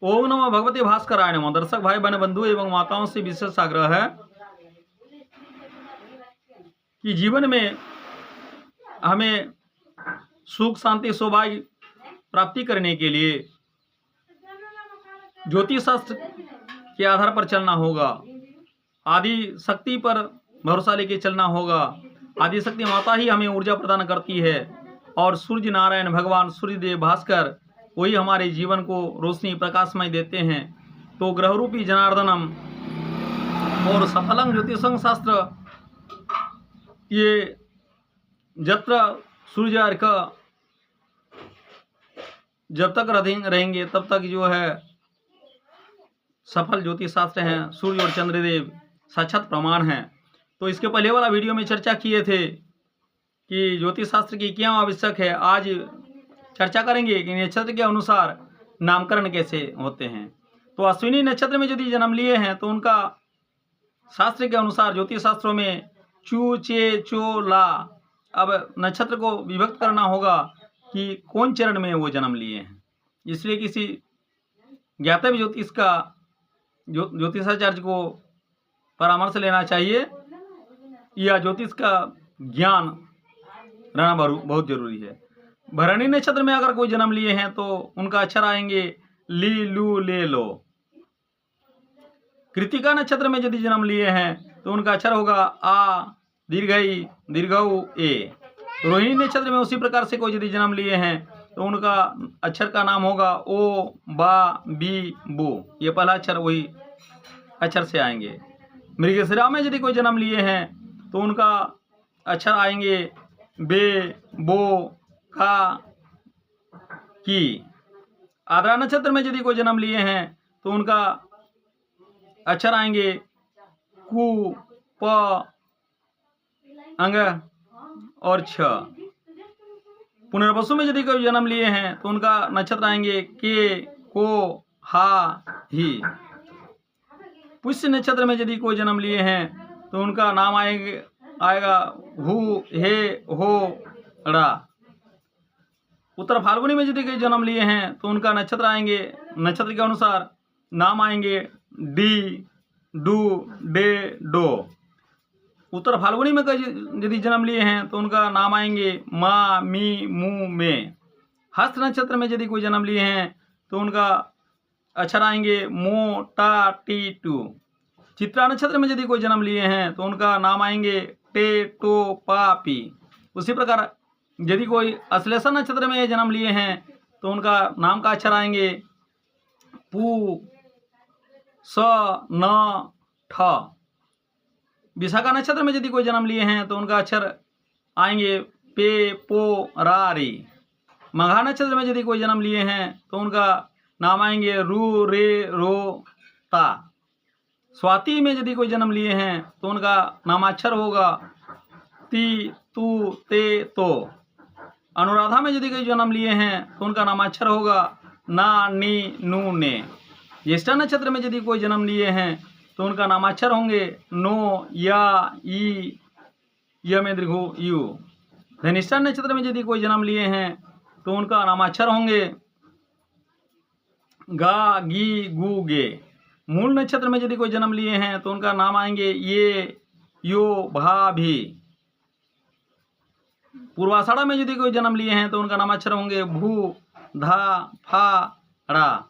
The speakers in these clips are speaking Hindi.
ओम नमः भगवते भास्कराय नमः। दर्शक भाई बहन बंधु एवं माताओं से विशेष आग्रह है कि जीवन में हमें सुख शांति सौभाग्य प्राप्ति करने के लिए ज्योतिष शास्त्र के आधार पर चलना होगा। आदि शक्ति पर भरोसा लेके चलना होगा। आदि शक्ति माता ही हमें ऊर्जा प्रदान करती है और सूर्य नारायण भगवान सूर्यदेव भास्कर वही हमारे जीवन को रोशनी प्रकाशमय देते हैं। तो ग्रह रूपी जनार्दनम और सफलम ज्योतिषं शास्त्र, ये जत्र सूर्य अर्क जब तक रहेंगे तब तक जो है सफल ज्योतिष शास्त्र हैं। सूर्य और चंद्रदेव साक्षात प्रमाण हैं। तो इसके पहले वाला वीडियो में चर्चा किए थे कि ज्योतिष शास्त्र की क्या आवश्यक है। आज चर्चा करेंगे कि नक्षत्र के अनुसार नामकरण कैसे होते हैं। तो अश्विनी नक्षत्र में यदि जन्म लिए हैं तो उनका शास्त्र के अनुसार ज्योतिष शास्त्रों में चू चे चो ला, अब नक्षत्र को विभक्त करना होगा कि कौन चरण में वो जन्म लिए हैं। इसलिए किसी ज्ञातव्य ज्योतिष का ज्योतिषाचार्य को परामर्श लेना चाहिए या ज्योतिष का ज्ञान रहना बहुत जरूरी है। भरणी नक्षत्र में अगर कोई जन्म लिए हैं तो उनका अक्षर आएंगे ली लू ले लो। कृतिका नक्षत्र में यदि जन्म लिए हैं तो उनका अक्षर होगा आ दीर्घई दीर्घऊ ए। रोहिणी नक्षत्र में उसी प्रकार से कोई यदि जन्म लिए हैं तो उनका अक्षर का नाम होगा ओ बा बी बू। ये पहला अक्षर वही अक्षर से आएंगे। मृगशिरा में यदि कोई जन्म लिए हैं तो उनका अक्षर आएंगे बे बो का की। आद्रा नक्षत्र में यदि कोई जन्म लिए हैं तो उनका अक्षर आएंगे कु प अंग और छ। पुनर्वसु में यदि कोई जन्म लिए हैं तो उनका नक्षत्र आएंगे के को हा ही। पुष्य नक्षत्र में यदि कोई जन्म लिए हैं तो उनका नाम आएगा हु हे हो रा। उत्तर फाल्गुनी में यदि कोई जन्म लिए हैं तो उनका नक्षत्र आएंगे, नक्षत्र के अनुसार नाम आएंगे डी डू डे डो। उत्तर फाल्गुनी में यदि जन्म लिए हैं तो उनका नाम आएंगे मा मी मू में। हस्त नक्षत्र में यदि कोई जन्म लिए हैं तो उनका अक्षर आएंगे मो टा टी टू। चित्रा नक्षत्र में यदि कोई जन्म लिए हैं तो उनका नाम आएंगे टे टो पा पी। उसी प्रकार यदि कोई अश्लेषा नक्षत्र में जन्म लिए हैं तो उनका नाम का अक्षर आएंगे पू स न ठ। विशाखा नक्षत्र में यदि कोई जन्म लिए हैं तो उनका अक्षर आएंगे पे पो रा री। मघा नक्षत्र में यदि कोई जन्म लिए हैं तो उनका नाम आएंगे रू रे रो ता। स्वाति में यदि कोई जन्म लिए हैं तो उनका नामाक्षर होगा ती तू ते तो। अनुराधा में यदि कोई जन्म लिए हैं तो उनका नामाक्षर होगा ना नी नू ने। ज्येष्ठा नक्षत्र में यदि कोई जन्म लिए हैं तो उनका नामाक्षर होंगे नो या ई य में दीर्घ यू। धनिष्ठा नक्षत्र में यदि कोई जन्म लिए हैं तो उनका नामाक्षर होंगे गा गी गू गे। मूल नक्षत्र में यदि कोई जन्म लिए हैं तो उनका नाम आएंगे ये यो भा भी। पूर्वाषाढ़ा में यदि कोई जन्म लिए हैं तो उनका नामाक्षर होंगे भू धा फा रा।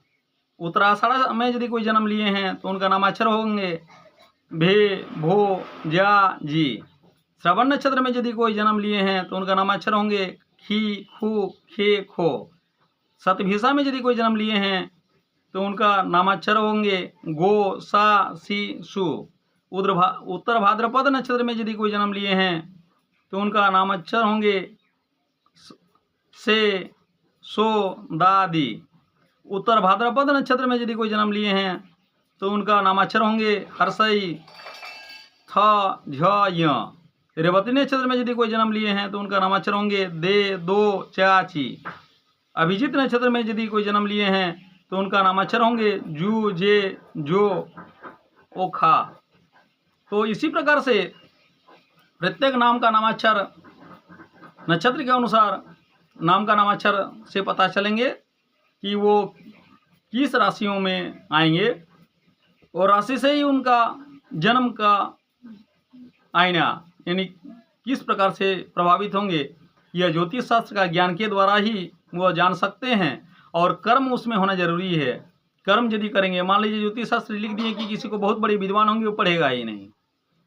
उत्तराषाढ़ा में यदि कोई जन्म लिए हैं तो उनका नामाक्षर होंगे भे भो जा जी। श्रवण नक्षत्र में यदि कोई जन्म लिए हैं तो उनका नामाक्षर होंगे खी खू खे खो। शतभिषा में यदि कोई जन्म लिए हैं तो उनका नामाक्षर होंगे गो सा सी सु। उत्तर भाद्रपद नक्षत्र में यदि कोई जन्म लिए हैं तो उनका नामाक्षर होंगे से सो दादी। उत्तर भाद्रपद नक्षत्र में यदि कोई जन्म लिए हैं तो उनका नामाक्षर होंगे हर्षई थ झ य। रेवती नक्षत्र में यदि कोई जन्म लिए हैं तो उनका नामाक्षर होंगे दे दो चाची। अभिजीत नक्षत्र में यदि कोई जन्म लिए हैं तो उनका नामाक्षर होंगे जू जे जो ओखा। तो इसी प्रकार से प्रत्येक नाम का नामाक्षर नक्षत्र के अनुसार नाम का नामाक्षर से पता चलेंगे कि वो किस राशियों में आएंगे और राशि से ही उनका जन्म का आईना यानी किस प्रकार से प्रभावित होंगे, यह ज्योतिष शास्त्र का ज्ञान के द्वारा ही वह जान सकते हैं। और कर्म उसमें होना जरूरी है। कर्म यदि करेंगे, मान लीजिए ज्योतिष शास्त्र लिख दिए कि किसी को बहुत बड़े विद्वान होंगे, वो पढ़ेगा ही नहीं,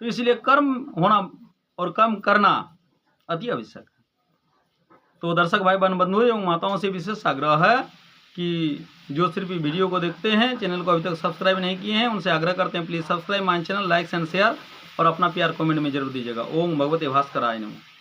तो इसलिए कर्म होना और कर्म करना अति आवश्यक है। तो दर्शक भाई बहन बंधुओं एवं माताओं से विशेष आग्रह है कि जो सिर्फ वीडियो को देखते हैं, चैनल को अभी तक सब्सक्राइब नहीं किए हैं, उनसे आग्रह करते हैं please subscribe my channel, like and share और अपना प्यार कमेंट में जरूर दीजिएगा। ओम भगवते भास्कराय नमः।